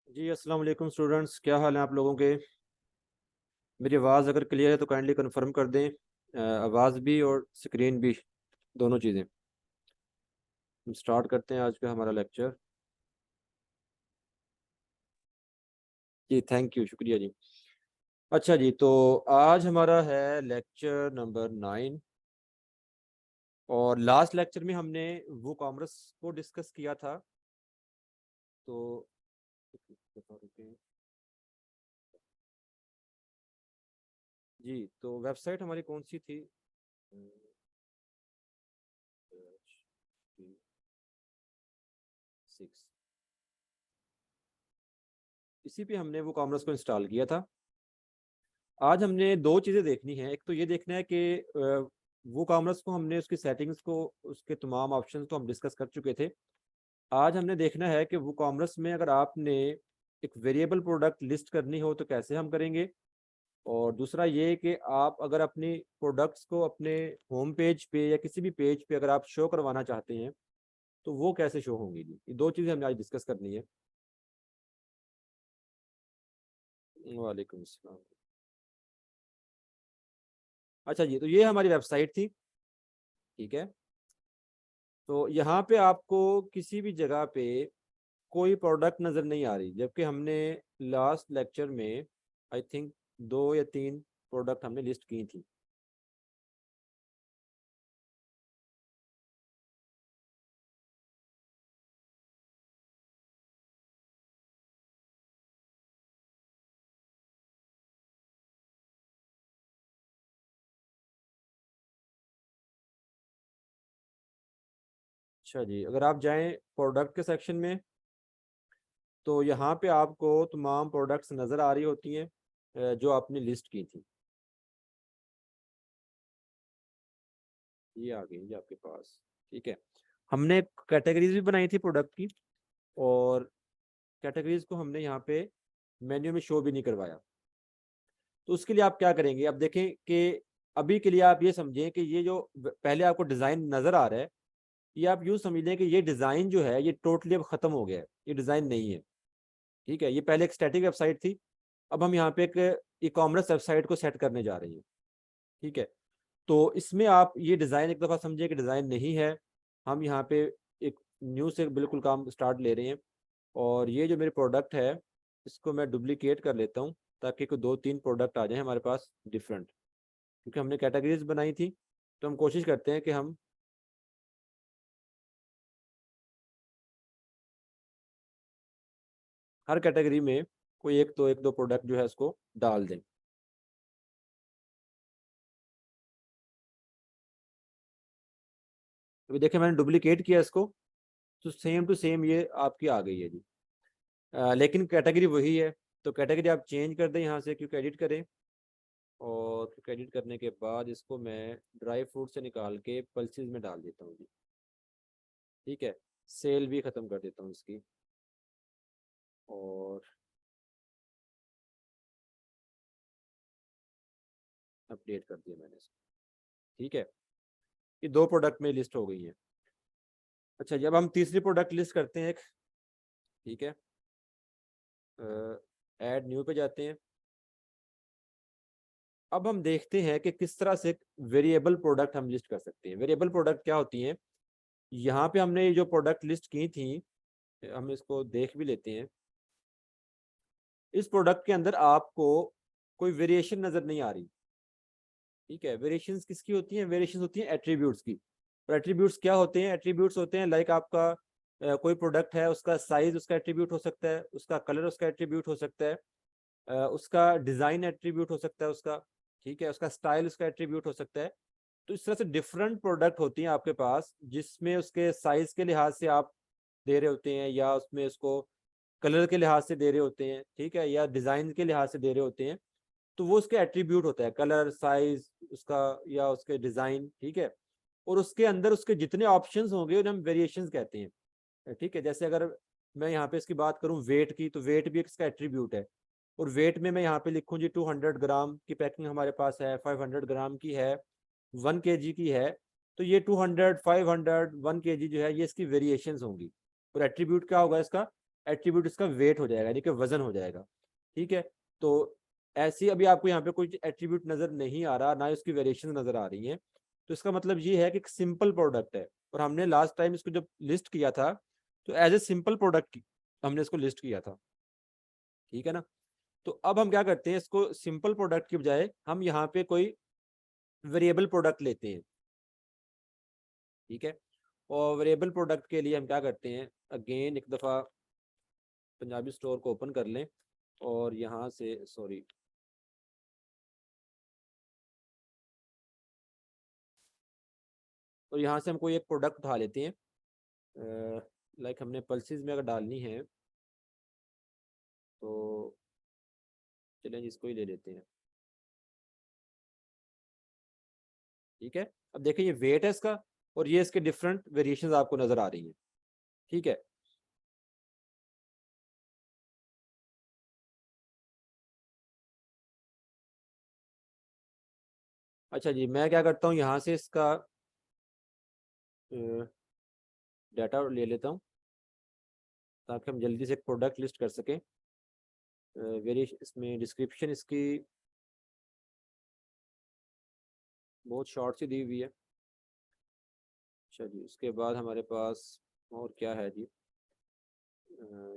जी अस्सलाम वालेकुम स्टूडेंट्स, क्या हाल है आप लोगों के। मेरी आवाज़ अगर क्लियर है तो काइंडली कंफर्म कर दें। आवाज़ भी और स्क्रीन भी, दोनों चीज़ें। हम स्टार्ट करते हैं आज का हमारा लेक्चर। जी थैंक यू, शुक्रिया जी। अच्छा जी, तो आज हमारा है लेक्चर नंबर 9। और लास्ट लेक्चर में हमने वो कॉमर्स को डिस्कस किया था। तो जी, तो वेबसाइट हमारी कौन सी थी? सिक्स, इसी पे हमने वो कॉमर्स को इंस्टॉल किया था। आज हमने दो चीज़ें देखनी है। एक तो ये देखना है कि वो कॉमर्स को हमने उसकी सेटिंग्स को, उसके तमाम ऑप्शंस तो हम डिस्कस कर चुके थे। आज हमने देखना है कि वो कॉमर्स में अगर आपने एक वेरिएबल प्रोडक्ट लिस्ट करनी हो तो कैसे हम करेंगे। और दूसरा ये कि आप अगर अपनी प्रोडक्ट्स को अपने होम पेज पे या किसी भी पेज पे अगर आप शो करवाना चाहते हैं तो वो कैसे शो होंगी। जी, ये दो चीज़ें हमने आज डिस्कस करनी है। वालेकुम अस्सलाम। अच्छा जी, तो ये हमारी वेबसाइट थी। ठीक है, तो यहाँ पे आपको किसी भी जगह पे कोई प्रोडक्ट नज़र नहीं आ रही, जबकि हमने लास्ट लेक्चर में आई थिंक दो या तीन प्रोडक्ट हमने लिस्ट की थी। अच्छा जी, अगर आप जाएं प्रोडक्ट के सेक्शन में तो यहाँ पे आपको तमाम प्रोडक्ट्स नज़र आ रही होती हैं जो आपने लिस्ट की थी। ये आ गई जी आपके पास। ठीक है, हमने कैटेगरीज भी बनाई थी प्रोडक्ट की, और कैटेगरीज को हमने यहाँ पे मेन्यू में शो भी नहीं करवाया। तो उसके लिए आप क्या करेंगे, आप देखें कि अभी के लिए आप ये समझें कि ये जो पहले आपको डिज़ाइन नज़र आ रहा है, ये आप यूँ समझ लें कि ये डिज़ाइन जो है ये टोटली अब ख़त्म हो गया है, ये डिज़ाइन नहीं है। ठीक है, ये पहले एक स्टैटिक वेबसाइट थी, अब हम यहाँ पे एक ई कॉमर्स वेबसाइट को सेट करने जा रहे हैं। ठीक है, तो इसमें आप ये डिज़ाइन एक दफ़ा समझिए कि डिज़ाइन नहीं है। हम यहाँ पे एक न्यू से बिल्कुल काम स्टार्ट ले रहे हैं। और ये जो मेरे प्रोडक्ट है इसको मैं डुप्लीकेट कर लेता हूँ ताकि कोई दो तीन प्रोडक्ट आ जाए हमारे पास डिफरेंट, क्योंकि हमने कैटेगरीज बनाई थी। तो हम कोशिश करते हैं कि हम हर कैटेगरी में कोई एक दो प्रोडक्ट जो है इसको डाल दें। अभी देखिए मैंने डुप्लीकेट किया इसको, तो सेम टू सेम ये आपकी आ गई है जी। लेकिन कैटेगरी वही है। तो कैटेगरी आप चेंज कर दें यहाँ से, क्योंकि एडिट करें, और क्योंकि एडिट करने के बाद इसको मैं ड्राई फ्रूट से निकाल के पल्सेस में डाल देता हूँ जी। ठीक है, सेल भी ख़त्म कर देता हूँ इसकी, और अपडेट कर दिया मैंने इसको। ठीक है, ये दो प्रोडक्ट में लिस्ट हो गई है। अच्छा, जब हम तीसरी प्रोडक्ट लिस्ट करते हैं एक, ठीक है, ऐड न्यू पे जाते हैं। अब हम देखते हैं कि किस तरह से वेरिएबल प्रोडक्ट हम लिस्ट कर सकते हैं। वेरिएबल प्रोडक्ट क्या होती हैं, यहाँ पे हमने ये जो प्रोडक्ट लिस्ट की थी, हम इसको देख भी लेते हैं। इस प्रोडक्ट के अंदर आपको कोई वेरिएशन नज़र नहीं आ रही। ठीक है, वेरिएशंस किसकी होती हैं? वेरिएशंस होती हैं एट्रीब्यूट्स की। और एट्रीब्यूट्स क्या होते हैं? एट्रीब्यूट्स होते हैं लाइक आपका कोई प्रोडक्ट है, उसका साइज उसका एट्रीब्यूट हो सकता है, उसका कलर उसका एट्रीब्यूट हो सकता है, उसका डिज़ाइन एट्रीब्यूट हो सकता है उसका। ठीक है, उसका स्टाइल उसका एट्रीब्यूट हो सकता है। तो इस तरह से डिफरेंट प्रोडक्ट होती हैं आपके पास, जिसमें उसके साइज के लिहाज से आप दे रहे होते हैं, या उसमें उसको कलर के लिहाज से दे रहे होते हैं, ठीक है, या डिज़ाइन के लिहाज से दे रहे होते हैं। तो वो उसके एट्रीब्यूट होता है, कलर साइज उसका या उसके डिज़ाइन। ठीक है, और उसके अंदर उसके जितने ऑप्शंस होंगे उन्हें हम वेरिएशंस कहते हैं। ठीक है, जैसे अगर मैं यहाँ पे इसकी बात करूँ वेट की, तो वेट भी इसका एट्रीब्यूट है। और वेट में मैं यहाँ पे लिखूँ जी 200 ग्राम की पैकिंग हमारे पास है, 500 ग्राम की है, 1 kg की है। तो ये 200, 500, 1 kg जो है ये इसकी वेरिएशंस होंगी। और एट्रीब्यूट क्या होगा इसका? एट्रीब्यूट इसका वेट हो जाएगा, यानी कि वजन हो जाएगा। ठीक है, तो ऐसी अभी आपको यहाँ पे कोई एट्रीब्यूट नजर नहीं आ रहा, ना उसकी वेरिएशन नजर आ रही है, तो इसका मतलब ये है कि एक सिंपल प्रोडक्ट है। और हमने लास्ट टाइम इसको जब लिस्ट किया था तो एज ए सिंपल प्रोडक्ट हमने इसको लिस्ट किया था। ठीक है ना, तो अब हम क्या करते हैं, इसको सिंपल प्रोडक्ट की बजाय हम यहाँ पे कोई वेरिएबल प्रोडक्ट लेते हैं। ठीक है, और वेरिएबल प्रोडक्ट के लिए हम क्या करते हैं, अगेन एक दफ़ा पंजाबी स्टोर को ओपन कर लें और यहाँ से सॉरी और यहाँ से हम कोई एक प्रोडक्ट उठा लेते हैं। लाइक हमने पल्सेस में अगर डालनी है तो चलें इसको ही ले लेते हैं। ठीक है, अब देखिए ये वेट है इसका और ये इसके डिफरेंट वेरिएशंस आपको नजर आ रही हैं। ठीक है, अच्छा जी, मैं क्या करता हूँ यहाँ से इसका डाटा ले लेता हूँ ताकि हम जल्दी से एक प्रोडक्ट लिस्ट कर सकें। वेरिएशन इसमें डिस्क्रिप्शन इसकी बहुत शॉर्ट सी दी हुई है। अच्छा जी, उसके बाद हमारे पास और क्या है जी,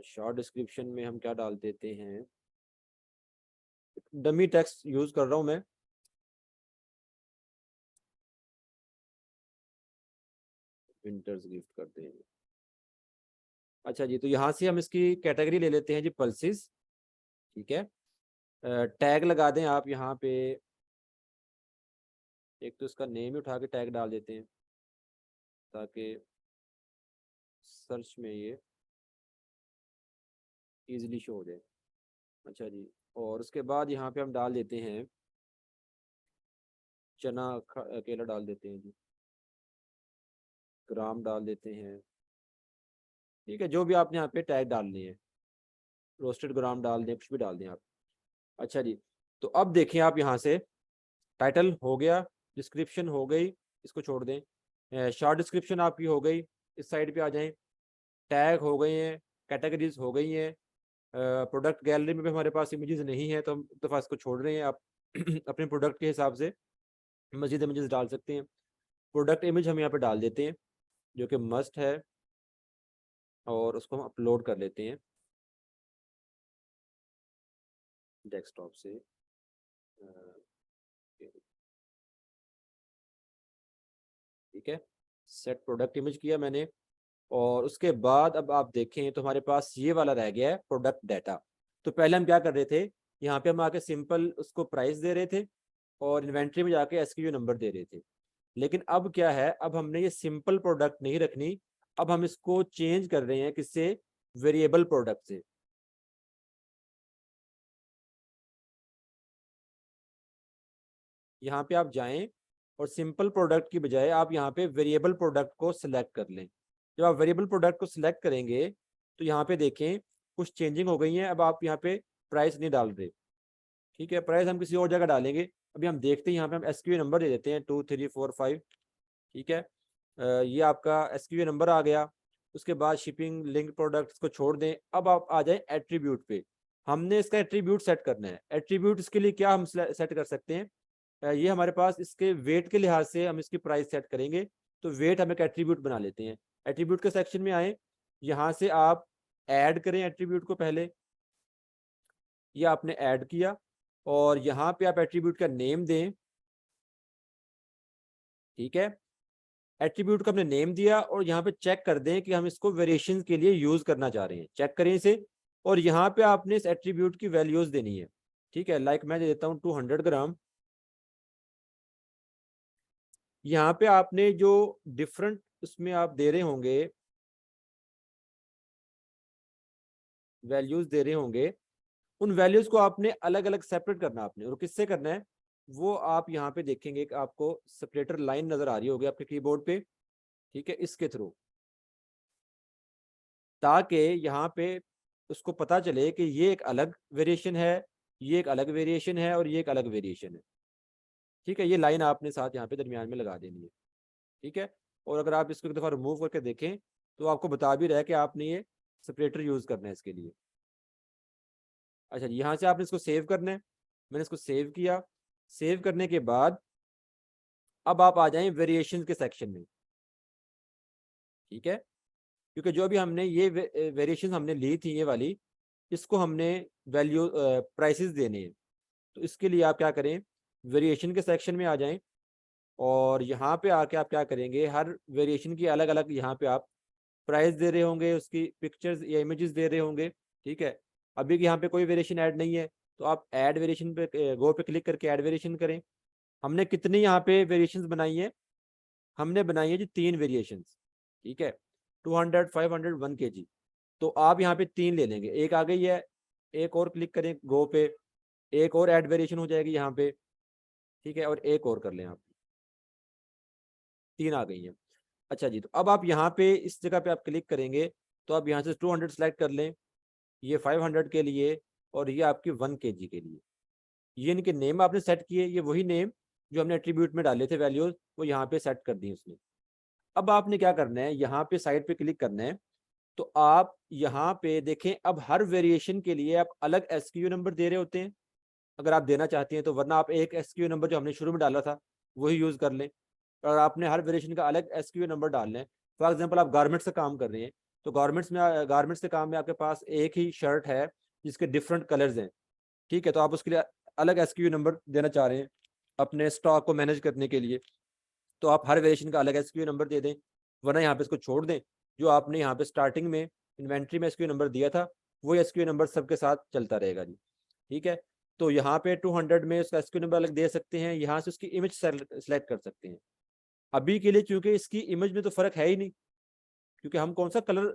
शॉर्ट डिस्क्रिप्शन में हम क्या डाल देते हैं, डमी टेक्स्ट यूज़ कर रहा हूँ मैं। विंटर्स गिफ्ट करते हैं। अच्छा जी, तो यहाँ से हम इसकी कैटेगरी ले लेते हैं जी, पल्सेस। ठीक है, टैग लगा दें आप यहाँ पे, एक तो इसका नेम ही उठा के टैग डाल देते हैं ताकि सर्च में ये इजीली शो हो जाए। अच्छा जी, और उसके बाद यहाँ पे हम डाल देते हैं चना अकेला डाल देते हैं जी, ग्राम डाल देते हैं। ठीक है, जो भी आपने यहाँ पे टैग डालने हैं, रोस्टेड ग्राम डाल दें, कुछ भी डाल दें आप। अच्छा जी, तो अब देखें आप यहाँ से टाइटल हो गया, डिस्क्रिप्शन हो गई, इसको छोड़ दें, शॉर्ट डिस्क्रिप्शन आपकी हो गई, इस साइड पे आ जाएं, टैग हो गए हैं, कैटेगरीज हो गई हैं, प्रोडक्ट गैलरी में भी हमारे पास इमेजेस नहीं है तो हम एक दफ़ा इसको छोड़ रहे हैं। आप अपने प्रोडक्ट के हिसाब से मजीद इमेजेस डाल सकते हैं। प्रोडक्ट इमेज हम यहाँ पे डाल देते हैं जो कि मस्ट है, और उसको हम अपलोड कर लेते हैं डेस्कटॉप से। ठीक है, सेट प्रोडक्ट इमेज किया मैंने, और उसके बाद अब आप देखें तो हमारे पास ये वाला रह गया है प्रोडक्ट डाटा। तो पहले हम क्या कर रहे थे, यहाँ पे हम आके सिंपल उसको प्राइस दे रहे थे और इन्वेंट्री में जाके एसक्यूयू नंबर दे रहे थे। लेकिन अब क्या है, अब हमने ये सिंपल प्रोडक्ट नहीं रखनी, अब हम इसको चेंज कर रहे हैं किससे, वेरिएबल प्रोडक्ट से। यहाँ पे आप जाएं और सिंपल प्रोडक्ट की बजाय आप यहाँ पे वेरिएबल प्रोडक्ट को सिलेक्ट कर लें। जब आप वेरिएबल प्रोडक्ट को सिलेक्ट करेंगे तो यहाँ पे देखें कुछ चेंजिंग हो गई हैं। अब आप यहाँ पे प्राइस नहीं डाल रहे। ठीक है, प्राइस हम किसी और जगह डालेंगे। अभी हम देखते हैं, यहाँ पे हम एसक्यूए नंबर दे देते हैं 2 3 4 5। ठीक है, ये आपका एसक्यूए नंबर आ गया। उसके बाद शिपिंग लिंक प्रोडक्ट्स को छोड़ दें। अब आप आ जाएं एट्रीब्यूट पे, हमने इसका एट्रीब्यूट सेट करना है। एट्रीब्यूट इसके लिए क्या हम सेट कर सकते हैं, ये हमारे पास इसके वेट के लिहाज से हम इसकी प्राइस सेट करेंगे। तो वेट हम एक एट्रीब्यूट बना लेते हैं। एट्रीब्यूट के सेक्शन में आए, यहाँ से आप ऐड करें एट्रीब्यूट को। पहले ये आपने ऐड किया और यहाँ पे आप एट्रीब्यूट का नेम दें। ठीक है, एट्रीब्यूट का हमने नेम दिया और यहाँ पे चेक कर दें कि हम इसको वेरिएशन के लिए यूज करना चाह रहे हैं। चेक करें इसे, और यहाँ पे आपने इस एट्रीब्यूट की वैल्यूज देनी है। ठीक है, लाइक मैं दे देता हूँ 200 ग्राम। यहाँ पे आपने जो डिफरेंट उसमें आप दे रहे होंगे, वैल्यूज दे रहे होंगे, उन वैल्यूज को आपने अलग अलग सेपरेट करना आपने। और किससे करना है वो आप यहाँ पे देखेंगे कि आपको सेपरेटर लाइन नजर आ रही होगी आपके कीबोर्ड पे। ठीक है, इसके थ्रू, ताकि यहाँ पे उसको पता चले कि ये एक अलग वेरिएशन है, ये एक अलग वेरिएशन है और ये एक अलग वेरिएशन है। ठीक है, ये लाइन आपने साथ यहाँ पे दरमियान में लगा देनी है। ठीक है, और अगर आप इसको एक दफ़ा रिमूव करके देखें तो आपको बता भी रहा है कि आपने ये सेपरेटर यूज करना है इसके लिए। अच्छा जी, यहाँ से आपने इसको सेव करना है। मैंने इसको सेव किया। सेव करने के बाद अब आप आ जाएं वेरिएशन के सेक्शन में। ठीक है, क्योंकि जो भी हमने ये वेरिएशन हमने ली थी ये वाली, इसको हमने वैल्यू प्राइसेस देने हैं। तो इसके लिए आप क्या करें, वेरिएशन के सेक्शन में आ जाएं और यहाँ पे आके आप क्या करेंगे, हर वेरिएशन की अलग अलग यहाँ पे आप प्राइस दे रहे होंगे, उसकी पिक्चर्स या इमेजेस दे रहे होंगे। ठीक है, अभी यहाँ पे कोई वेरिएशन ऐड नहीं है तो आप ऐड वेरिएशन पे गो पे क्लिक करके ऐड वेरिएशन करें। हमने कितनी यहाँ पे वेरिएशंस बनाई है, हमने बनाई है जी 3 वेरिएशंस। ठीक है, 200, 500, 1 kg। तो आप यहाँ पे 3 ले लेंगे, एक आ गई है, एक और क्लिक करें गो पे, एक और ऐड वेरिएशन हो जाएगी यहाँ पे। ठीक है, और एक और कर लें आप, 3 आ गई हैं। अच्छा जी, तो अब आप यहाँ पे इस जगह पे आप क्लिक करेंगे तो आप यहाँ से 200 सेलेक्ट कर लें, ये 500 के लिए और ये आपकी 1 kg के लिए। ये इनके नेम आपने सेट किए, ये वही नेम जो हमने एट्रीब्यूट में डाले थे वैल्यूज, वो यहाँ पे सेट कर दी उसने। अब आपने क्या करना है, यहाँ पे साइड पे क्लिक करना है। तो आप यहाँ पे देखें, अब हर वेरिएशन के लिए आप अलग SKU नंबर दे रहे होते हैं अगर आप देना चाहती हैं तो, वरना आप एक SKU नंबर जो हमने शुरू में डाला था वही यूज कर लें। और आपने हर वेरिएशन का अलग SKU नंबर डालना है। फॉर एग्जांपल आप गारमेंट्स से काम कर रहे हैं तो गारमेंट्स के काम में आपके पास एक ही शर्ट है जिसके डिफरेंट कलर्स हैं। ठीक है, तो आप उसके लिए अलग SKU नंबर देना चाह रहे हैं अपने स्टॉक को मैनेज करने के लिए, तो आप हर वेरिएशन का अलग SKU नंबर दे दें, वरना यहाँ पे इसको छोड़ दें। जो आपने यहाँ पे स्टार्टिंग में इन्वेंट्री में SKU नंबर दिया था वही SKU नंबर सबके साथ चलता रहेगा जी। ठीक है, तो यहाँ पे 200 में उसका SKU नंबर अलग दे सकते हैं, यहाँ से उसकी इमेज सेलेक्ट कर सकते हैं। अभी के लिए चूंकि इसकी इमेज में तो फर्क है ही नहीं, क्योंकि हम कौन सा कलर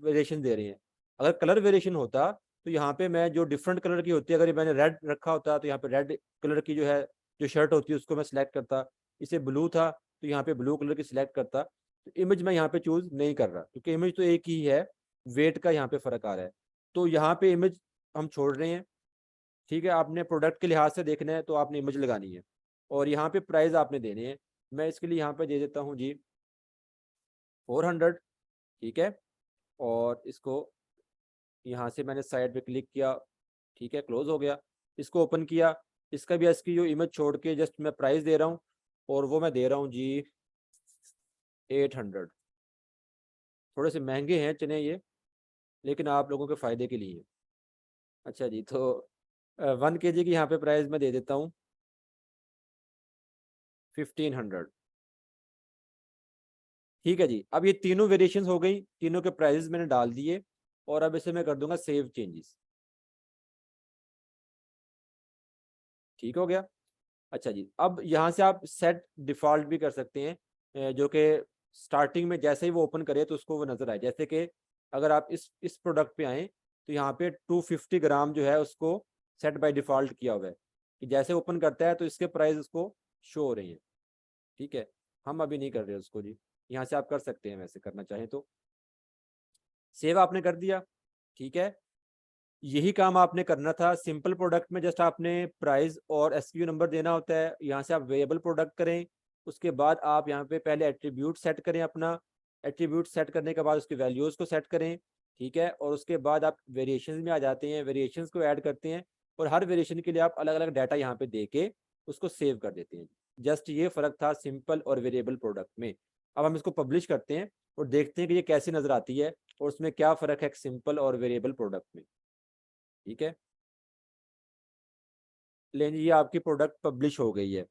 वेरिएशन दे रहे हैं। अगर कलर वेरिएशन होता तो यहाँ पे मैं जो डिफरेंट कलर की होती है, अगर मैंने रेड रखा होता तो यहाँ पे रेड कलर की जो है जो शर्ट होती है उसको मैं सिलेक्ट करता, इसे ब्लू था तो यहाँ पे ब्लू कलर की सिलेक्ट करता। तो इमेज मैं यहाँ पे चूज नहीं कर रहा क्योंकि इमेज तो एक ही है, वेट का यहाँ पे फर्क आ रहा है। तो यहाँ पे इमेज हम छोड़ रहे हैं। ठीक है, आपने प्रोडक्ट के लिहाज से देखना है तो आपने इमेज लगानी है और यहाँ पे प्राइस आपने देने हैं। मैं इसके लिए यहाँ पे दे देता हूँ जी 400। ठीक है, और इसको यहाँ से मैंने साइड पे क्लिक किया। ठीक है, क्लोज हो गया। इसको ओपन किया, इसका भी इसकी जो इमेज छोड़ के जस्ट मैं प्राइस दे रहा हूँ और वो मैं दे रहा हूँ जी 800। थोड़े से महंगे हैं चने ये, लेकिन आप लोगों के फ़ायदे के लिए। अच्छा जी, तो 1 kg की यहाँ पे प्राइस मैं दे देता हूँ 1500। ठीक है जी, अब ये तीनों वेरिएशंस हो गई, तीनों के प्राइजेस मैंने डाल दिए और अब इसे मैं कर दूंगा सेव चेंजेस। ठीक हो गया। अच्छा जी, अब यहाँ से आप सेट डिफ़ॉल्ट भी कर सकते हैं, जो कि स्टार्टिंग में जैसे ही वो ओपन करे तो उसको वो नज़र आए। जैसे कि अगर आप इस प्रोडक्ट पे आएँ तो यहाँ पे 250 ग्राम जो है उसको सेट बाय डिफ़ॉल्ट किया हुआ है कि जैसे ओपन करता है तो इसके प्राइस उसको शो हो रही हैं। ठीक है, हम अभी नहीं कर रहे उसको जी, यहाँ से आप कर सकते हैं वैसे करना चाहें तो। सेव आपने कर दिया। ठीक है, यही काम आपने करना था सिंपल प्रोडक्ट में, जस्ट आपने प्राइस और SKU नंबर देना होता है। यहाँ से आप वेरिएबल प्रोडक्ट करें, उसके बाद आप यहाँ पे पहले एट्रीब्यूट सेट करें अपना, एट्रीब्यूट सेट करने के बाद उसकी वैल्यूज़ को सेट करें। ठीक है, और उसके बाद आप वेरिएशन में आ जाते हैं, वेरिएशंस को ऐड करते हैं और हर वेरिएशन के लिए आप अलग अलग डाटा यहाँ पे दे के उसको सेव कर देते हैं। जस्ट ये फ़र्क था सिंपल और वेरिएबल प्रोडक्ट में। अब हम इसको पब्लिश करते हैं और देखते हैं कि ये कैसी नज़र आती है और उसमें क्या फ़र्क है सिंपल और वेरिएबल प्रोडक्ट में। ठीक है, लेकिन ये आपकी प्रोडक्ट पब्लिश हो गई है,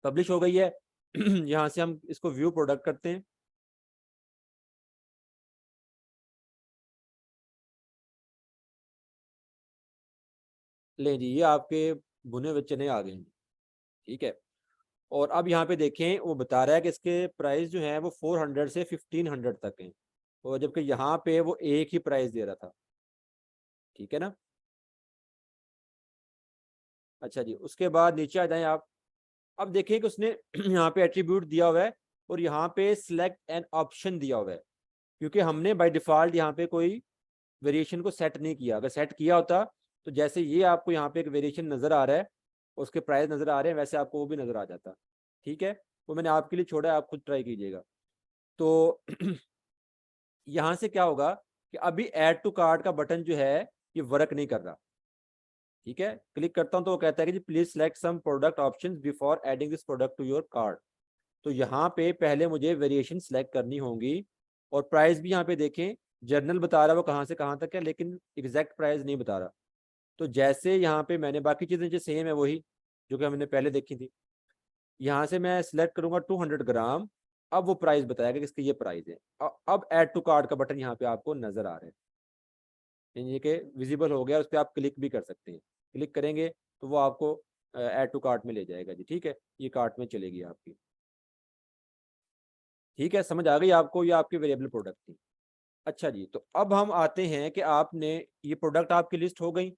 पब्लिश हो गई है। यहाँ से हम इसको व्यू प्रोडक्ट करते हैं। ले जी, ये आपके भुने हुए चने आ गए हैं। ठीक है, और अब यहाँ पे देखें वो बता रहा है कि इसके प्राइस जो है वो 400 से 1500 तक हैं, और जबकि यहाँ पे वो एक ही प्राइस दे रहा था। ठीक है ना। अच्छा जी, उसके बाद नीचे आ जाएं आप। अब देखें कि उसने यहाँ पे एट्रीब्यूट दिया हुआ है और यहाँ पे सिलेक्ट एन ऑप्शन दिया हुआ है, क्योंकि हमने बाय डिफ़ॉल्ट यहाँ पे कोई वेरिएशन को सेट नहीं किया। अगर सेट किया होता तो जैसे ये आपको यहाँ पे एक वेरिएशन नज़र आ रहा है, उसके प्राइस नज़र आ रहे हैं, वैसे आपको वो भी नज़र आ जाता। ठीक है, वो मैंने आपके लिए छोड़ा है, आप खुद ट्राई कीजिएगा। तो यहाँ से क्या होगा कि अभी ऐड टू कार्ट का बटन जो है ये वर्क नहीं कर रहा। ठीक है, क्लिक करता हूं तो वो कहता है कि जी please select some product options before adding this product to your cart. तो यहाँ पे पहले मुझे वेरिएशन सेलेक्ट करनी होंगी, और प्राइस भी यहाँ पे देखें, जर्नल बता रहा है वो कहाँ से कहाँ तक है, लेकिन एग्जैक्ट प्राइस नहीं बता रहा। तो जैसे यहाँ पे मैंने बाकी चीज़ें जो सेम है वही जो कि हमने पहले देखी थी, यहाँ से मैं सिलेक्ट करूंगा 200 ग्राम। अब वो प्राइस बताएगा कि इसका ये प्राइस है। अब ऐड टू कार्ट का बटन यहाँ पे आपको नजर आ रहा है, यानी कि विजिबल हो गया, उस पर आप क्लिक भी कर सकते हैं। क्लिक करेंगे तो वो आपको ऐड टू कार्ट में ले जाएगा जी। ठीक है, ये कार्ट में चलेगी आपकी। ठीक है, समझ आ गई आपको, ये आपकी वेरिएबल प्रोडक्ट थी। अच्छा जी, तो अब हम आते हैं कि आपने ये प्रोडक्ट आपकी लिस्ट हो गई,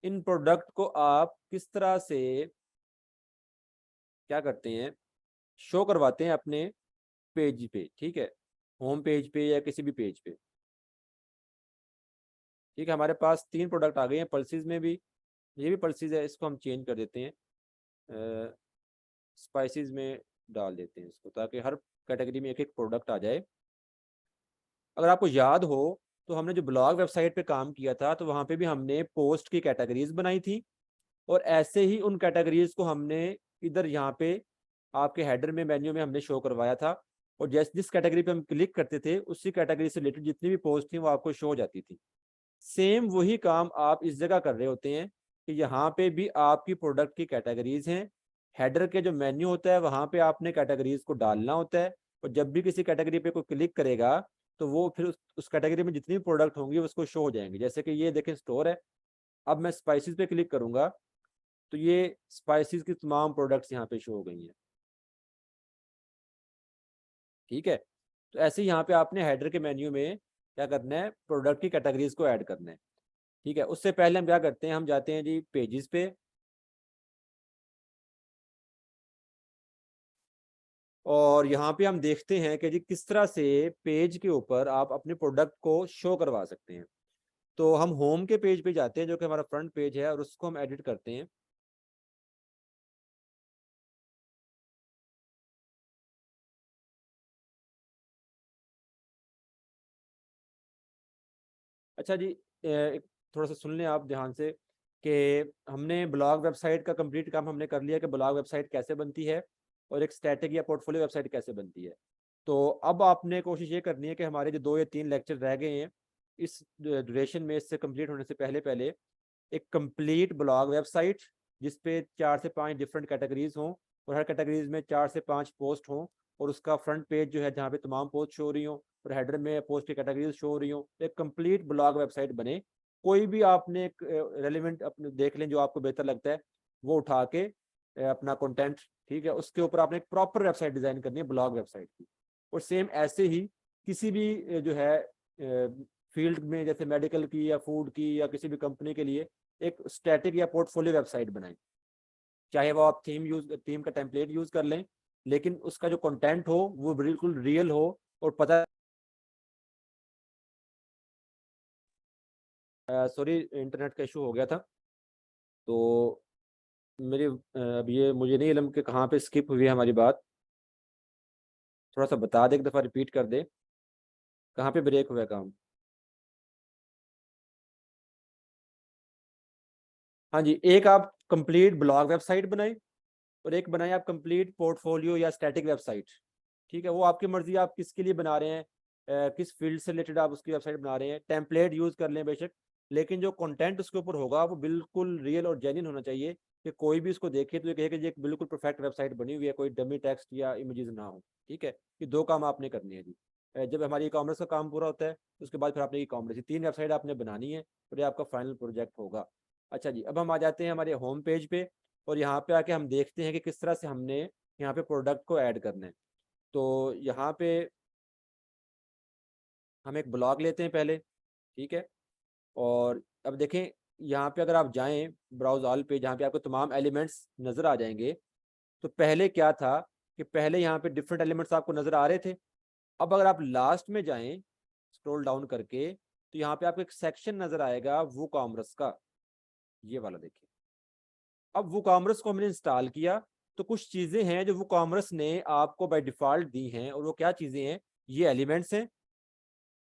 इन प्रोडक्ट को आप किस तरह से क्या करते हैं, शो करवाते हैं अपने पेज पे। ठीक है, होम पेज पे या किसी भी पेज पे। ठीक है, हमारे पास 3 प्रोडक्ट आ गए हैं पल्सेस में भी, ये भी पल्सेस है, इसको हम चेंज कर देते हैं, स्पाइसेस में डाल देते हैं इसको, ताकि हर कैटेगरी में एक एक प्रोडक्ट आ जाए। अगर आपको याद हो तो हमने जो ब्लॉग वेबसाइट पे काम किया था, तो वहाँ पे भी हमने पोस्ट की कैटेगरीज बनाई थी, और ऐसे ही उन कैटेगरीज को हमने इधर यहाँ पे आपके हेडर में मेन्यू में हमने शो करवाया था। और जैसे जिस कैटेगरी पे हम क्लिक करते थे, उसी कैटेगरी से रिलेटेड जितनी भी पोस्ट थी वो आपको शो हो जाती थी। सेम वही काम आप इस जगह कर रहे होते हैं कि यहाँ पे भी आपकी प्रोडक्ट की कैटेगरीज हैं, हेडर के जो मेन्यू होता है वहाँ पे आपने कैटेगरीज को डालना होता है, और जब भी किसी कैटेगरी पे कोई क्लिक करेगा तो वो फिर उस कैटेगरी में जितनी भी प्रोडक्ट होंगी उसको शो हो जाएंगे। जैसे कि ये देखें स्टोर है, अब मैं स्पाइसेस पे क्लिक करूंगा तो ये स्पाइसेस की तमाम प्रोडक्ट्स यहाँ पे शो हो गई हैं। ठीक है, तो ऐसे ही यहाँ पे आपने हेडर के मेन्यू में क्या करना है, प्रोडक्ट की कैटेगरीज को ऐड करना है। ठीक है, उससे पहले हम क्या करते हैं, हम जाते हैं जी पेजेस पे, और यहाँ पे हम देखते हैं कि जी किस तरह से पेज के ऊपर आप अपने प्रोडक्ट को शो करवा सकते हैं। तो हम होम के पेज पे जाते हैं जो कि हमारा फ्रंट पेज है, और उसको हम एडिट करते हैं। अच्छा जी, एक थोड़ा सा सुन लें आप ध्यान से कि हमने ब्लॉग वेबसाइट का कंप्लीट काम हमने कर लिया कि ब्लॉग वेबसाइट कैसे बनती है, और एक स्टैटिक या पोर्टफोलियो वेबसाइट कैसे बनती है। तो अब आपने कोशिश ये करनी है कि हमारे जो 2 या 3 लेक्चर रह गए हैं इस ड्यूरेशन में, इससे कंप्लीट होने से पहले पहले एक कंप्लीट ब्लॉग वेबसाइट जिस पे 4 से 5 डिफरेंट कैटेगरीज हों, और हर कैटेगरीज में 4 से 5 पोस्ट हों, और उसका फ्रंट पेज जो है जहाँ पे तमाम पोस्ट शो हो रही हों, और हेडर में पोस्ट की कैटेगरीज शो हो रही हों, एक कंप्लीट ब्लॉग वेबसाइट बने। कोई भी आपने एक रेलिवेंट अपने देख लें जो आपको बेहतर लगता है, वो उठा के अपना कंटेंट, ठीक है, उसके ऊपर आपने एक प्रॉपर वेबसाइट डिजाइन करनी है ब्लॉग वेबसाइट की। और सेम ऐसे ही किसी भी जो है फील्ड में, जैसे मेडिकल की या फूड की या किसी भी कंपनी के लिए एक स्टैटिक या पोर्टफोलियो वेबसाइट बनाएं। चाहे वो आप थीम का टेम्पलेट यूज कर लें, लेकिन उसका जो कंटेंट हो वो बिल्कुल रियल हो, और पता, सॉरी इंटरनेट का इशू हो गया था। तो मेरी अब ये मुझे नहीं इलम कि कहाँ पे स्किप हुई है हमारी बात, थोड़ा सा बता दे, एक दफ़ा रिपीट कर दे कहाँ पे ब्रेक हुआ है काम। हाँ जी, एक आप कंप्लीट ब्लॉग वेबसाइट बनाएं, और एक बनाएं आप कंप्लीट पोर्टफोलियो या स्टैटिक वेबसाइट। ठीक है, वो आपकी मर्जी, आप किसके लिए बना रहे हैं, किस फील्ड से रिलेटेड आप उसकी वेबसाइट बना रहे हैं। टेम्पलेट यूज कर लें बेशक, लेकिन जो कंटेंट उसके ऊपर होगा वो बिल्कुल रियल और जेन्युइन होना चाहिए, कि कोई भी उसको देखे तो ये कहे कि ये एक बिल्कुल परफेक्ट वेबसाइट बनी हुई है, कोई डमी टेक्स्ट या इमेजेस ना हो। ठीक है, ये 2 काम आपने करनी है जी। जब हमारी ई कॉमर्स का काम पूरा होता है उसके बाद फिर आपने ई कॉमर्स 3 वेबसाइट आपने बनानी है, और ये आपका फाइनल प्रोजेक्ट होगा। अच्छा जी, अब हम आ जाते हैं हमारे होम पेज पे, और यहाँ पे आके हम देखते हैं कि किस तरह से हमने यहाँ पे प्रोडक्ट को ऐड करना है। तो यहाँ पे हम एक ब्लॉग लेते हैं पहले। ठीक है, और अब देखें यहाँ पे अगर आप जाएं ब्राउज ऑल पे, जहाँ पे आपको तमाम एलिमेंट्स नज़र आ जाएंगे, तो पहले क्या था कि पहले यहाँ पे डिफरेंट एलिमेंट्स आपको नज़र आ रहे थे। अब अगर आप लास्ट में जाएं स्क्रॉल डाउन करके, तो यहाँ पे आपको एक सेक्शन नज़र आएगा वो कॉमर्स का, ये वाला देखिए। अब वो कॉमर्स को हमने इंस्टॉल किया, तो कुछ चीज़ें हैं जो वो कॉमर्स ने आपको बाय डिफ़ॉल्ट दी हैं, और वो क्या चीज़ें हैं, ये एलिमेंट्स हैं,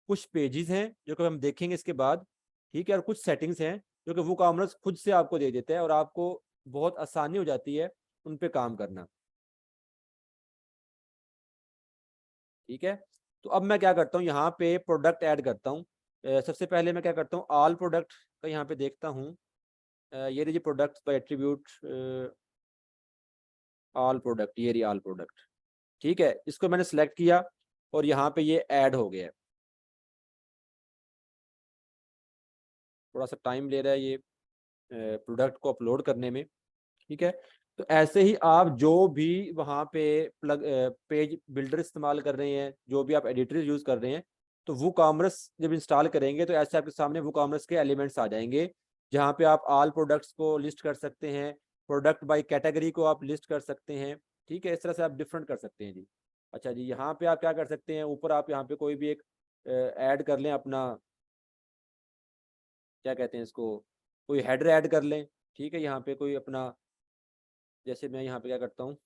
कुछ पेजेस हैं जो कि हम देखेंगे इसके बाद, ठीक है, और कुछ सेटिंग्स हैं जो कि WooCommerce खुद से आपको दे देता है और आपको बहुत आसानी हो जाती है उन पे काम करना। ठीक है, तो अब मैं क्या करता हूँ, यहाँ पे प्रोडक्ट ऐड करता हूँ। सबसे पहले मैं क्या करता हूँ, ऑल प्रोडक्ट का यहाँ पे देखता हूँ। ये रही product by attribute, all product, ये रही ऑल प्रोडक्ट। ठीक है, इसको मैंने सेलेक्ट किया और यहाँ पे ये ऐड हो गया है। थोड़ा सा टाइम ले रहा है ये प्रोडक्ट को अपलोड करने में। ठीक है, तो ऐसे ही आप जो भी वहाँ पे पेज बिल्डर इस्तेमाल कर रहे हैं, जो भी आप एडिटर यूज़ कर रहे हैं, तो WooCommerce जब इंस्टॉल करेंगे तो ऐसे आपके सामने WooCommerce के एलिमेंट्स आ जाएंगे, जहाँ पे आप ऑल प्रोडक्ट्स को लिस्ट कर सकते हैं, प्रोडक्ट बाय कैटेगरी को आप लिस्ट कर सकते हैं। ठीक है, इस तरह से आप डिफरेंट कर सकते हैं जी। अच्छा जी, यहाँ पे आप क्या कर सकते हैं, ऊपर आप यहाँ पे कोई भी एक ऐड कर लें अपना, क्या कहते हैं इसको, कोई हेडर ऐड कर लें। ठीक है, यहाँ पे कोई अपना, जैसे मैं यहाँ पे क्या करता हूँ,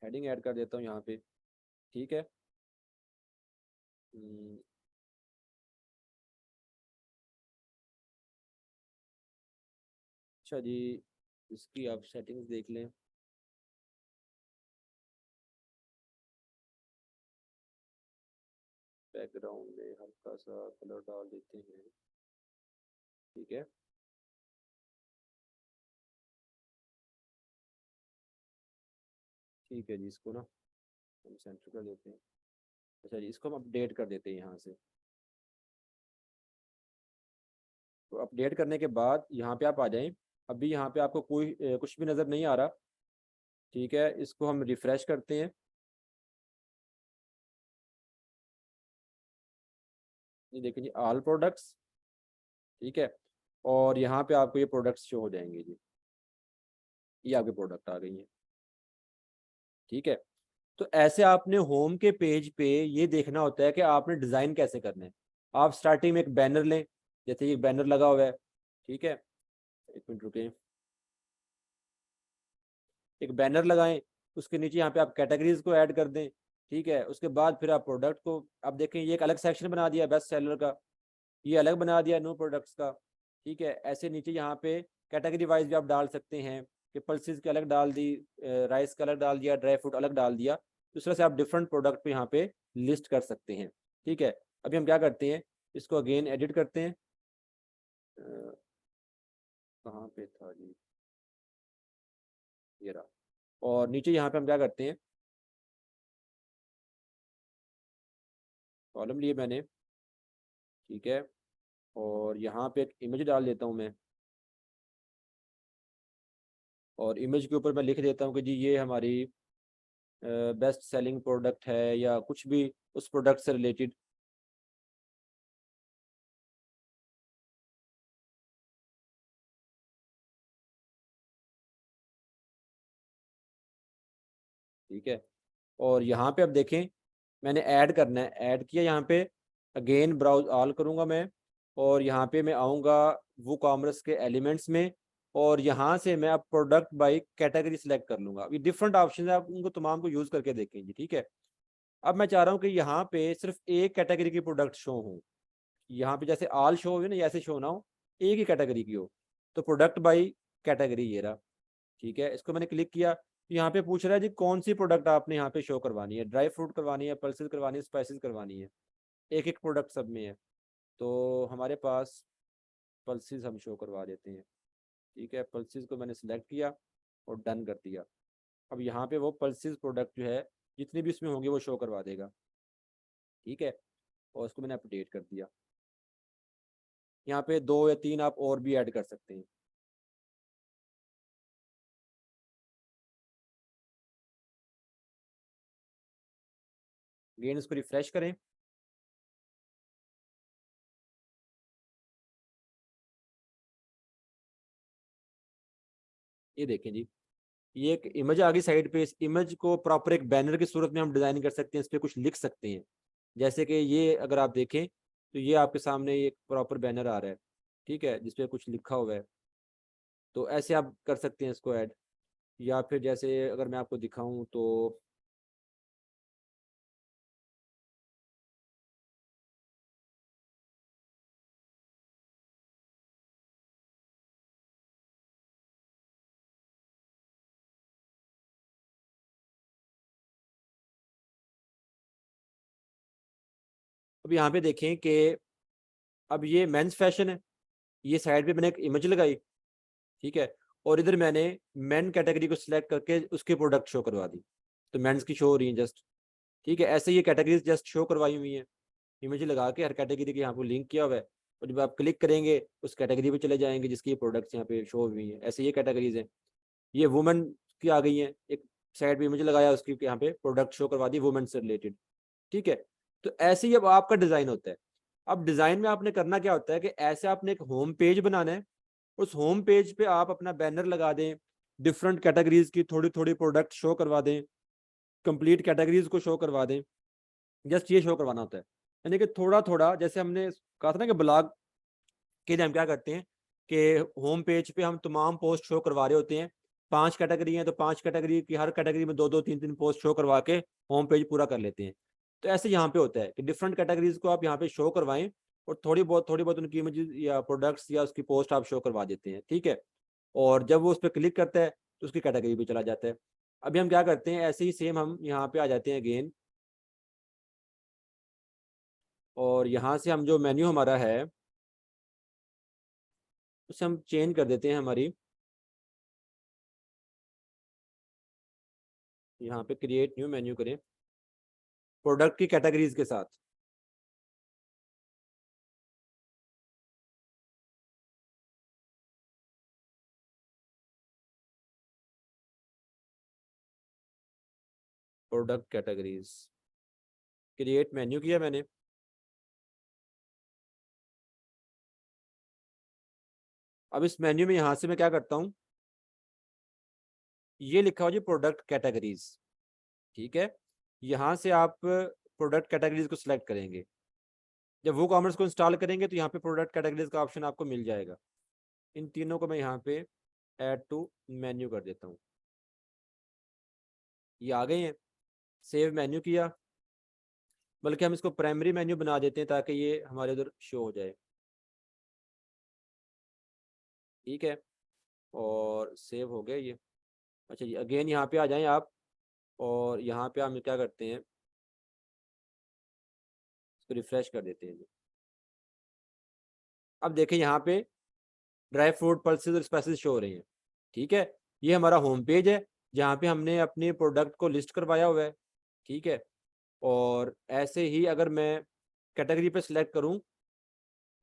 हेडिंग ऐड कर देता हूँ यहाँ पे। ठीक है, हम्म, अच्छा जी, इसकी आप सेटिंग्स देख लें। बैकग्राउंड में हल्का सा कलर डाल देते हैं। ठीक है, ठीक है जी, इसको ना हम सेंटर कर देते हैं। अच्छा जी, इसको हम अपडेट कर देते हैं यहाँ से। तो अपडेट करने के बाद यहाँ पे आप आ जाएं। अभी यहाँ पे आपको कोई कुछ भी नज़र नहीं आ रहा। ठीक है, इसको हम रिफ्रेश करते हैं। ये देखिए जी, ऑल प्रोडक्ट्स। ठीक है, और यहाँ पे आपको ये प्रोडक्ट्स शो हो जाएंगे जी, ये आपके प्रोडक्ट आ गई हैं। ठीक है, तो ऐसे आपने होम के पेज पे ये देखना होता है कि आपने डिज़ाइन कैसे करना है। आप स्टार्टिंग में एक बैनर लें, जैसे ये बैनर लगा हुआ है। ठीक है, एक मिनट रुकें, एक बैनर लगाएं, उसके नीचे यहाँ पे आप कैटेगरीज को ऐड कर दें। ठीक है, उसके बाद फिर आप प्रोडक्ट को, आप देखें ये एक अलग सेक्शन बना दिया बेस्ट सेलर का, ये अलग बना दिया न्यू प्रोडक्ट्स का। ठीक है, ऐसे नीचे यहाँ पे कैटेगरी वाइज भी आप डाल सकते हैं कि पल्सेस की अलग डाल दी, राइस का अलग डाल दिया, ड्राई फ्रूट अलग डाल दिया। इस तरह से आप डिफरेंट प्रोडक्ट को यहाँ पे लिस्ट कर सकते हैं। ठीक है, अभी हम क्या करते हैं, इसको अगेन एडिट करते हैं। कहाँ पे था जी, ये रहा। और नीचे यहाँ पे हम क्या करते हैं, कॉलम लिए मैंने। ठीक है, और यहाँ पे एक इमेज डाल देता हूँ मैं, और इमेज के ऊपर मैं लिख देता हूँ कि जी ये हमारी बेस्ट सेलिंग प्रोडक्ट है, या कुछ भी उस प्रोडक्ट से रिलेटेड। ठीक है, और यहाँ पे अब देखें, मैंने ऐड करना है, ऐड किया यहाँ पे, अगेन ब्राउज ऑल करूँगा मैं, और यहाँ पे मैं आऊँगा WooCommerce के एलिमेंट्स में, और यहाँ से मैं अब प्रोडक्ट बाई कैटेगरी सेलेक्ट कर लूँगा। अभी डिफरेंट ऑप्शन है, आप उनको तमाम को यूज़ करके देखेंगे। ठीक है, अब मैं चाह रहा हूँ कि यहाँ पे सिर्फ एक कैटेगरी की प्रोडक्ट शो हो, यहाँ पे जैसे ऑल शो हो ना, ऐसे शो ना हो, एक ही कैटेगरी की हो। तो प्रोडक्ट बाई कैटेगरी ये रहा। ठीक है, इसको मैंने क्लिक किया, तो यहाँ पे पूछ रहा है जी कौन सी प्रोडक्ट आपने यहाँ पे शो करवानी है, ड्राई फ्रूट करवानी है, पल्सेस करवानी है, स्पाइसेस करवानी है। एक एक प्रोडक्ट सब में है, तो हमारे पास पल्सेस हम शो करवा देते हैं। ठीक है, पल्सेस को मैंने सेलेक्ट किया और डन कर दिया। अब यहाँ पे वो पल्सेस प्रोडक्ट जो है जितनी भी इसमें होंगे वो शो करवा देगा। ठीक है, और उसको मैंने अपडेट कर दिया। यहाँ पे 2 या 3 आप और भी ऐड कर सकते हैं। अगेन इसको रिफ्रेश करें। ये देखें जी, ये एक इमेज आ गई साइड पे। इस इमेज को प्रॉपर एक बैनर की सूरत में हम डिजाइन कर सकते हैं, इस पर कुछ लिख सकते हैं। जैसे कि ये अगर आप देखें तो ये आपके सामने एक प्रॉपर बैनर आ रहा है। ठीक है, जिसपे कुछ लिखा हुआ है, तो ऐसे आप कर सकते हैं इसको ऐड। या फिर जैसे अगर मैं आपको दिखाऊं तो अब यहाँ पे देखें कि अब ये मेंस फैशन है, ये साइड पे मैंने एक इमेज लगाई, ठीक है, और इधर मैंने मेन कैटेगरी को सिलेक्ट करके उसके प्रोडक्ट शो करवा दी, तो मेंस की शो हो रही है जस्ट, ठीक है। ऐसे ये कैटेगरीज जस्ट शो करवाई हुई हैं, इमेज लगा के हर कैटेगरी के यहाँ पे लिंक किया हुआ है, और जब आप क्लिक करेंगे उस कैटेगरी पे चले जाएंगे जिसकी ये प्रोडक्ट्स यहाँ पे शो हुई हैं। ऐसे ये कैटेगरीज हैं, ये वुमेन की आ गई हैं, एक साइड पे इमेज लगाया, उसकी यहाँ पे प्रोडक्ट शो करवा दी वुमेन से रिलेटेड, ठीक है। तो ऐसे ही अब आपका डिजाइन होता है। अब डिजाइन में आपने करना क्या होता है कि ऐसे आपने एक होम पेज बनाना है, उस होम पेज पे आप अपना बैनर लगा दें, डिफरेंट कैटेगरीज की थोड़ी थोड़ी प्रोडक्ट शो करवा दें, कंप्लीट कैटेगरीज को शो करवा दें, जस्ट ये शो करवाना होता है। यानी कि थोड़ा थोड़ा, जैसे हमने कहा था ना कि ब्लॉग के लिए हम क्या करते हैं कि होम पेज पे हम तमाम पोस्ट शो करवा रहे होते हैं, 5 कैटेगरी हैं तो 5 कैटेगरी की हर कैटेगरी में 2-2 3-3 पोस्ट शो करवा के होम पेज पूरा कर लेते हैं। तो ऐसे यहाँ पे होता है कि डिफरेंट कैटेगरीज को आप यहाँ पे शो करवाएं, और थोड़ी बहुत उनकी इमेजेस या प्रोडक्ट्स या उसकी पोस्ट आप शो करवा देते हैं, ठीक है। और जब वो उस पर क्लिक करता है तो उसकी कैटेगरी पे चला जाता है। अभी हम क्या करते हैं, ऐसे ही सेम हम यहाँ पे आ जाते हैं अगेन, और यहाँ से हम जो मेन्यू हमारा है उसे हम चेंज कर देते हैं, हमारी यहाँ पे क्रिएट न्यू मेन्यू करें प्रोडक्ट की कैटेगरीज के साथ। प्रोडक्ट कैटेगरीज क्रिएट मेन्यू किया मैंने। अब इस मेन्यू में यहाँ से मैं क्या करता हूँ, ये लिखा हो जी प्रोडक्ट कैटेगरीज, ठीक है। यहाँ से आप प्रोडक्ट कैटेगरीज को सिलेक्ट करेंगे, जब वो कॉमर्स को इंस्टॉल करेंगे तो यहाँ पे प्रोडक्ट कैटेगरीज का ऑप्शन आपको मिल जाएगा। इन तीनों को मैं यहाँ पे ऐड टू मेन्यू कर देता हूँ, ये आ गए हैं। सेव मेन्यू किया, बल्कि हम इसको प्राइमरी मेन्यू बना देते हैं ताकि ये हमारे उधर शो हो जाए, ठीक है। और सेव हो गया ये। अच्छा जी, अगेन यहाँ पे आ जाएं आप, और यहाँ पे हम क्या करते हैं, इसको रिफ्रेश कर देते हैं जी। अब देखें यहाँ पे ड्राई फ्रूट पल्सेस और स्पाइसेस शो हो रही हैं, ठीक है। ये हमारा होम पेज है जहाँ पे हमने अपने प्रोडक्ट को लिस्ट करवाया हुआ है, ठीक है। और ऐसे ही अगर मैं कैटेगरी पे सिलेक्ट करूँ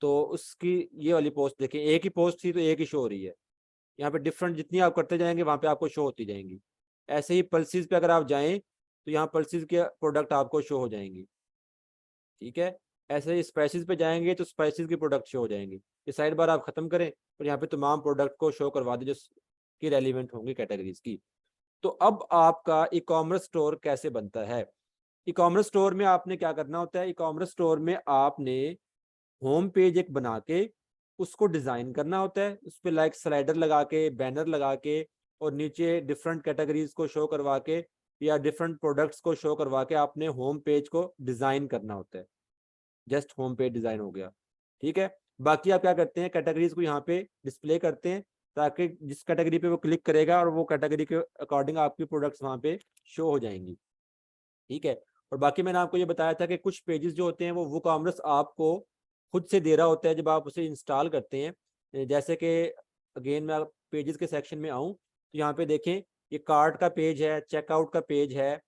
तो उसकी ये वाली पोस्ट देखें, एक ही पोस्ट थी तो एक ही शो हो रही है। यहाँ पे डिफरेंट जितनी आप करते जाएंगे वहाँ पे आपको शो होती जाएंगी। ऐसे ही पल्सेस पे अगर आप जाएं तो यहाँ पल्सेस के प्रोडक्ट आपको शो हो जाएंगी, ठीक है। ऐसे ही स्पाइसेस पे जाएंगे तो स्पाइसेस की प्रोडक्ट शो हो जाएंगी। ये साइड बार आप खत्म करें और यहाँ पे तमाम प्रोडक्ट को शो करवा दें जो की रेलिवेंट होंगी कैटेगरीज की। तो अब आपका ई कॉमर्स स्टोर कैसे बनता है। ई कॉमर्स स्टोर में आपने क्या करना होता है, ई कॉमर्स स्टोर में आपने होम पेज एक बना के उसको डिजाइन करना होता है, उस पर लाइक स्लाइडर लगा के, बैनर लगा के, और नीचे डिफरेंट कैटेगरीज को शो करवा के या डिफरेंट प्रोडक्ट्स को शो करवा के आपने होम पेज को डिजाइन करना होता है। जस्ट होम पेज डिजाइन हो गया, ठीक है। बाकी आप क्या करते हैं, कैटेगरीज को यहाँ पे डिस्प्ले करते हैं ताकि जिस कैटेगरी पे वो क्लिक करेगा और वो कैटेगरी के अकॉर्डिंग आपकी प्रोडक्ट्स वहाँ पे शो हो जाएंगी, ठीक है। और बाकी मैंने आपको ये बताया था कि कुछ पेजेस जो होते हैं वो कॉमर्स आपको खुद से दे रहा होता है जब आप उसे इंस्टॉल करते हैं। जैसे कि अगेन मैं पेजेस के सेक्शन में आऊँ तो यहाँ पे देखें, ये कार्ट का पेज है, चेकआउट का पेज है,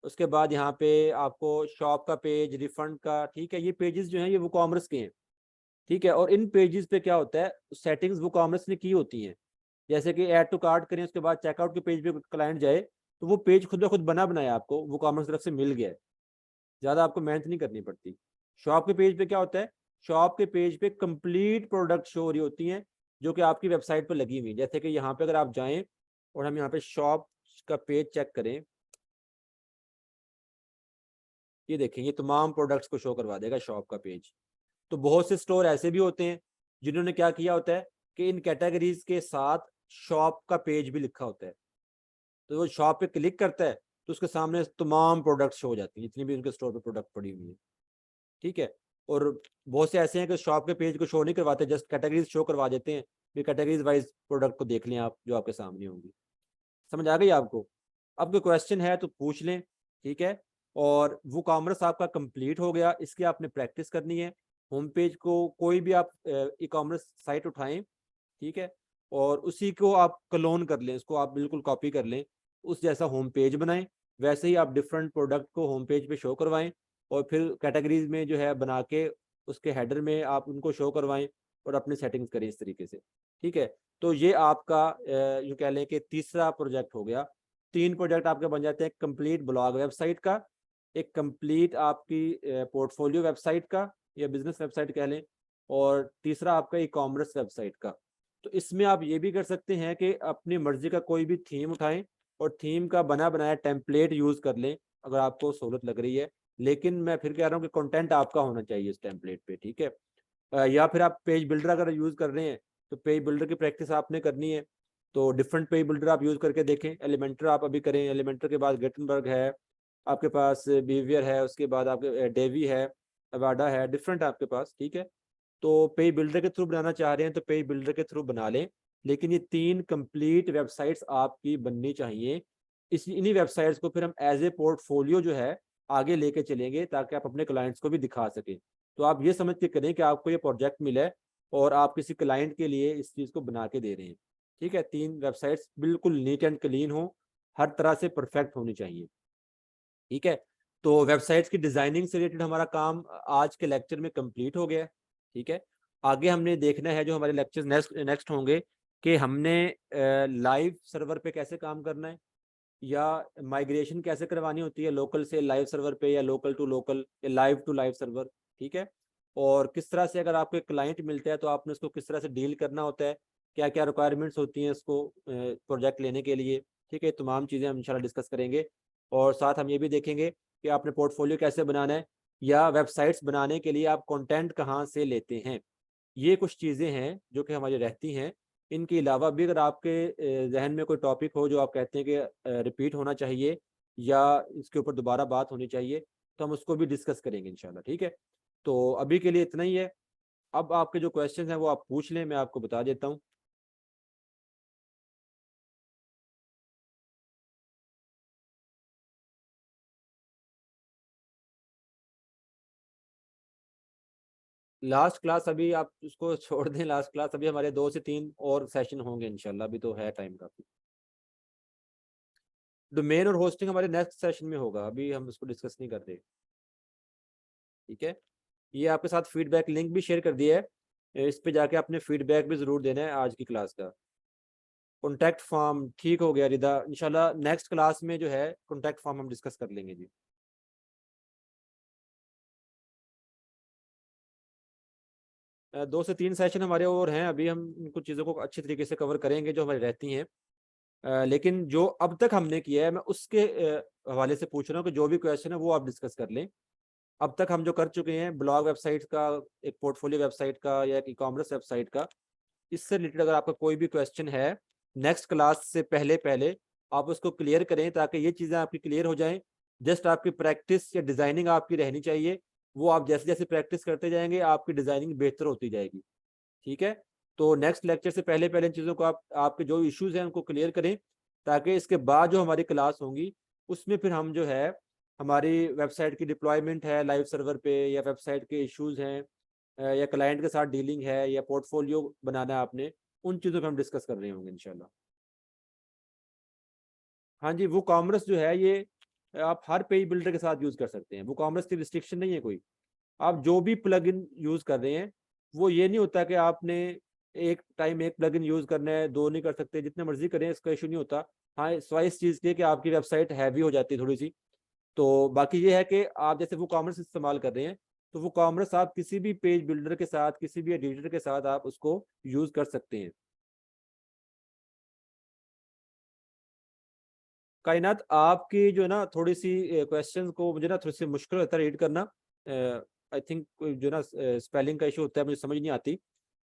उसके बाद यहाँ पे आपको शॉप का पेज, रिफंड का, ठीक है। ये पेजेस जो हैं ये वो कॉमर्स के हैं, ठीक है। और इन पेजेस पे क्या होता है, सेटिंग्स वो कॉमर्स ने की होती हैं। जैसे कि ऐड टू कार्ट करें, उसके बाद चेकआउट के पेज पे क्लाइंट जाए तो वो पेज खुद ब खुद बना बनाया आपको वो कॉमर्स तरफ से मिल गया है, ज़्यादा आपको मेहनत नहीं करनी पड़ती। शॉप के पेज पे क्या होता है, शॉप के पेज पे कंप्लीट प्रोडक्ट शो हो रही होती हैं जो कि आपकी वेबसाइट पर लगी हुई। जैसे कि यहाँ पे अगर आप जाएं और हम यहाँ पे शॉप का पेज चेक करें, ये देखें ये तमाम प्रोडक्ट्स को शो करवा देगा शॉप का पेज। तो बहुत से स्टोर ऐसे भी होते हैं जिन्होंने क्या किया होता है कि इन कैटेगरीज के साथ शॉप का पेज भी लिखा होता है, तो वो शॉप पे क्लिक करता है तो उसके सामने तमाम प्रोडक्ट्स शो हो जाती हैं जितनी भी उनके स्टोर पे प्रोडक्ट पड़ी हुई है, ठीक है। और बहुत से ऐसे हैं कि शॉप के पेज को शो नहीं करवाते, जस्ट कैटेगरीज शो करवा देते हैं। फिर कैटेगरीज वाइज प्रोडक्ट को देख लें आप जो आपके सामने होंगी। समझ आ गई आपको। अब कोई क्वेश्चन है तो पूछ लें, ठीक है। और वो कॉमर्स आपका कंप्लीट हो गया। इसकी आपने प्रैक्टिस करनी है। होम पेज को कोई भी आप ई कॉमर्स साइट उठाएं, ठीक है, और उसी को आप क्लोन कर लें, इसको आप बिल्कुल कॉपी कर लें, उस जैसा होम पेज बनाएं। वैसे ही आप डिफरेंट प्रोडक्ट को होम पेज पे शो करवाएं और फिर कैटेगरीज में जो है बना के उसके हेडर में आप उनको शो करवाएं और अपनी सेटिंग्स करें इस तरीके से, ठीक है। तो ये आपका यूँ कह लें कि तीसरा प्रोजेक्ट हो गया। 3 प्रोजेक्ट आपके बन जाते हैं, कंप्लीट ब्लॉग वेबसाइट का, एक कंप्लीट आपकी पोर्टफोलियो वेबसाइट का या बिजनेस वेबसाइट कह लें, और तीसरा आपका ई कॉमर्स वेबसाइट का। तो इसमें आप ये भी कर सकते हैं कि अपनी मर्जी का कोई भी थीम उठाएं और थीम का बना बनाया टेम्पलेट यूज कर लें अगर आपको सहूलत लग रही है। लेकिन मैं फिर कह रहा हूँ कि कंटेंट आपका होना चाहिए इस टेम्पलेट पे, ठीक है। या फिर आप पेज बिल्डर अगर यूज कर रहे हैं तो पेज बिल्डर की प्रैक्टिस आपने करनी है। तो डिफरेंट पेज बिल्डर आप यूज करके देखें। एलिमेंटर आप अभी करें, एलिमेंटर के बाद गेटनबर्ग है आपके पास, बिहेवियर है, उसके बाद आपके डेवी है, अवाडा है, डिफरेंट आपके पास, ठीक है। तो पेज बिल्डर के थ्रू बनाना चाह रहे हैं तो पेज बिल्डर के थ्रू बना लें। लेकिन ये 3 कंप्लीट वेबसाइट्स आपकी बननी चाहिए। इस इन्हीं वेबसाइट्स को फिर हम एज ए पोर्टफोलियो जो है आगे लेके चलेंगे ताकि आप अपने क्लाइंट्स को भी दिखा सकें। तो आप ये समझ के करें कि आपको ये प्रोजेक्ट मिला है और आप किसी क्लाइंट के लिए इस चीज़ को बना के दे रहे हैं, ठीक है। 3 वेबसाइट्स बिल्कुल नीट एंड क्लीन हो, हर तरह से परफेक्ट होनी चाहिए, ठीक है। तो वेबसाइट्स की डिजाइनिंग से रिलेटेड हमारा काम आज के लेक्चर में कंप्लीट हो गया है, ठीक है। आगे हमने देखना है जो हमारे लेक्चर्स नेक्स्ट होंगे कि हमने लाइव सर्वर पे कैसे काम करना है या माइग्रेशन कैसे करवानी होती है लोकल से लाइव सर्वर पे या लोकल टू लोकल या लाइव टू लाइव सर्वर, ठीक है। और किस तरह से अगर आपको एक क्लाइंट मिलता है तो आपने उसको किस तरह से डील करना होता है, क्या क्या रिक्वायरमेंट्स होती हैं उसको प्रोजेक्ट लेने के लिए, ठीक है। तमाम चीज़ें हम इंशाल्लाह डिस्कस करेंगे। और साथ हम ये भी देखेंगे कि आपने पोर्टफोलियो कैसे बनाना है या वेबसाइट्स बनाने के लिए आप कंटेंट कहाँ से लेते हैं। ये कुछ चीज़ें हैं जो कि हमारी रहती हैं। इनके अलावा भी अगर आपके जहन में कोई टॉपिक हो जो आप कहते हैं कि रिपीट होना चाहिए या इसके ऊपर दोबारा बात होनी चाहिए तो हम उसको भी डिस्कस करेंगे इंशाल्लाह, ठीक है। तो अभी के लिए इतना ही है। अब आपके जो क्वेश्चन हैं वो आप पूछ लें, मैं आपको बता देता हूँ। लास्ट क्लास अभी आप उसको छोड़ दें, लास्ट क्लास अभी हमारे 2 से 3 और सेशन होंगे इंशाल्लाह, अभी तो है टाइम काफ़ी। डोमेन और होस्टिंग हमारे नेक्स्ट सेशन में होगा, अभी हम उसको डिस्कस नहीं कर रहे, ठीक है। ये आपके साथ फीडबैक लिंक भी शेयर कर दिया है, इस पे जाके आपने फीडबैक भी ज़रूर देना है आज की क्लास का। कॉन्टैक्ट फॉर्म ठीक हो गया रिदा, इंशाल्लाह नेक्स्ट क्लास में जो है कॉन्टैक्ट फॉर्म हम डिस्कस कर लेंगे जी। 2 से 3 सेशन हमारे और हैं, अभी हम कुछ चीज़ों को अच्छी तरीके से कवर करेंगे जो हमारी रहती हैं। लेकिन जो अब तक हमने किया है मैं उसके हवाले से पूछ रहा हूँ कि जो भी क्वेश्चन है वो आप डिस्कस कर लें। अब तक हम जो कर चुके हैं ब्लॉग वेबसाइट का, एक पोर्टफोलियो वेबसाइट का या एक ई कॉमर्स वेबसाइट का, इससे रिलेटेड अगर आपका कोई भी क्वेश्चन है नेक्स्ट क्लास से पहले पहले आप उसको क्लियर करें ताकि ये चीज़ें आपकी क्लियर हो जाएं। जस्ट आपकी प्रैक्टिस या डिज़ाइनिंग आपकी रहनी चाहिए, वो आप जैसे जैसे प्रैक्टिस करते जाएंगे आपकी डिज़ाइनिंग बेहतर होती जाएगी, ठीक है। तो नेक्स्ट लेक्चर से पहले पहले इन चीज़ों को आप आपके जो इश्यूज हैं उनको क्लियर करें ताकि इसके बाद जो हमारी क्लास होंगी उसमें फिर हम जो है हमारी वेबसाइट की डिप्लॉयमेंट है लाइव सर्वर पे या वेबसाइट के इश्यूज हैं या क्लाइंट के साथ डीलिंग है या पोर्टफोलियो बनाना है आपने, उन चीज़ों पे हम डिस्कस कर रहे होंगे इंशाल्लाह। हाँ जी, वो कॉमर्स जो है ये आप हर पेज बिल्डर के साथ यूज़ कर सकते हैं, वो कॉमर्स की रिस्ट्रिक्शन नहीं है कोई। आप जो भी प्लगइन यूज़ कर रहे हैं वो ये नहीं होता कि आपने एक टाइम एक प्लगइन यूज़ करना है, 2 नहीं कर सकते, जितने मर्जी करें इसका इशू नहीं होता। हाँ, सिवाय इस चीज़ के कि आपकी वेबसाइट हैवी हो जाती है थोड़ी सी। तो बाकी ये है कि आप जैसे वो कॉमर्स इस्तेमाल कर रहे हैं तो वो कॉमर्स आप किसी भी पेज बिल्डर के साथ किसी भी एडिटर के साथ आप उसको यूज़ कर सकते हैं। कायनात आपकी जो है ना थोड़ी सी क्वेश्चंस को मुझे ना थोड़ी सी मुश्किल होता है रीड करना। आई थिंक जो ना स्पेलिंग का इशू होता है, मुझे समझ नहीं आती।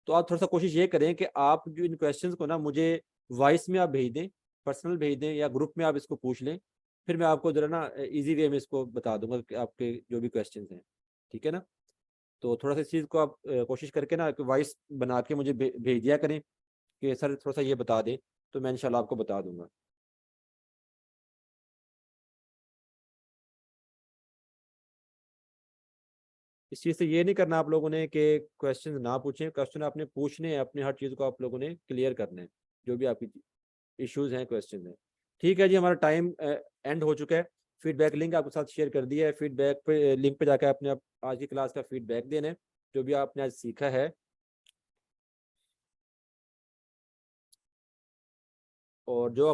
तो आप थोड़ा सा कोशिश ये करें कि आप जो इन क्वेश्चंस को ना मुझे वॉइस में आप भेज दें, पर्सनल भेज दें या ग्रुप में आप इसको पूछ लें, फिर मैं आपको जरा ना इजी वे में इसको बता दूंगा कि आपके जो भी क्वेश्चंस हैं, ठीक है ना। तो थोड़ा सा इस चीज़ को आप कोशिश करके ना वॉइस बना के मुझे भेज दिया करें कि सर थोड़ा सा ये बता दें, तो मैं इंशाल्लाह आपको बता दूंगा। इस चीज़ से ये नहीं करना आप लोगों ने कि क्वेश्चन ना पूछें, क्वेश्चन आपने पूछने हैं, अपनी हर चीज़ को आप लोगों ने क्लियर करना है, जो भी आपकी इश्यूज हैं, क्वेश्चन हैं। ठीक है जी, हमारा टाइम एंड हो चुका है। फीडबैक लिंक आपके साथ शेयर कर दिया है। फीडबैक पे लिंक पे जाकर अपने आज की क्लास का फीडबैक देना है, जो भी आपने आज सीखा है। और जो